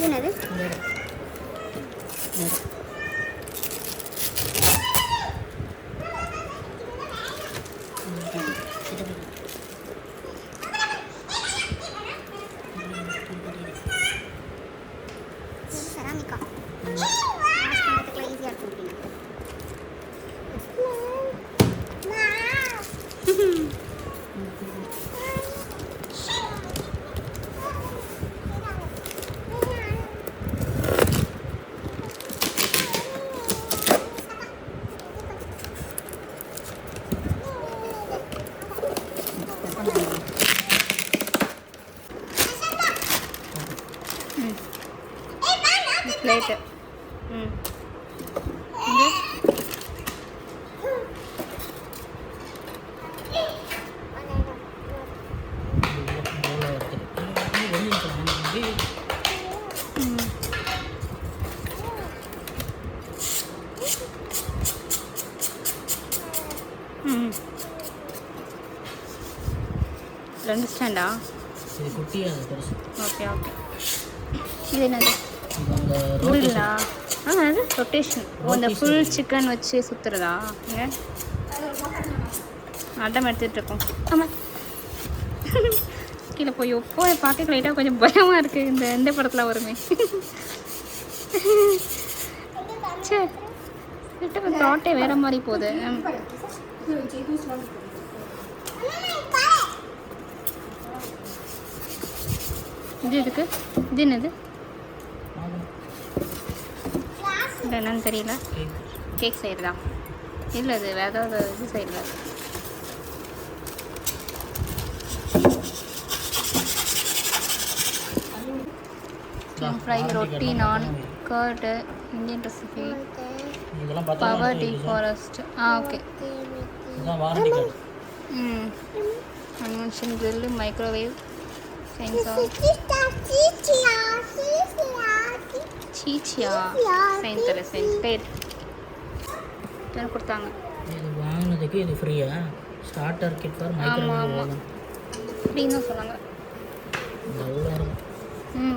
என்னது செராமிக்கா ஈஸியாக இருக்கும் प्लेट ரெண்டு ஸ்டாண்டா இது குட்டியா பெருசு ஓகே ஓகே இது என்னது இல்லா அது ரொட்டேஷன் அந்த ஃபுல் சிக்கன் வச்சு சுற்றுறதா இங்கே அடம் எடுத்துகிட்டு இருக்கோம் ஆமாம் கீழே போய் போய் பார்க்க லைட்டாக கொஞ்சம் பயமாக இருக்குது இந்த எந்த படத்தில் வருமே சரி கிட்ட தாட்டே வேறு மாதிரி போகுது இது எதுக்கு இது என்னது இது என்னன்னு தெரியல கேக் செய்கிறதா இல்லை அது வேறு ஏதாவது இது செய்யல chicken fry roti naan curd Indian recipe power defrost okay convection grill microwave sensor சீச்சியா சென்டர் பேர் என்ன கொடுத்தாங்க இது வாங்கினதுக்கு இது ஃப்ரீயா ஸ்டார்டர் கிட் ஃபார் மைக்ரோவேவ் ஃப்ரீன்னு சொன்னாங்க பவுல்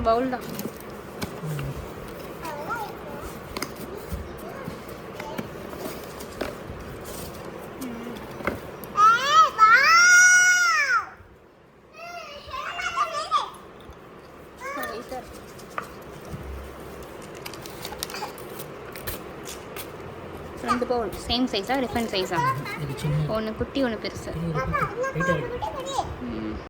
பவுல் தான் ரெண்டு பவுல் சேம் சைஸா டிஃப்ரெண்ட் சைஸா ஒன்று குட்டி ஒன்று பெருசு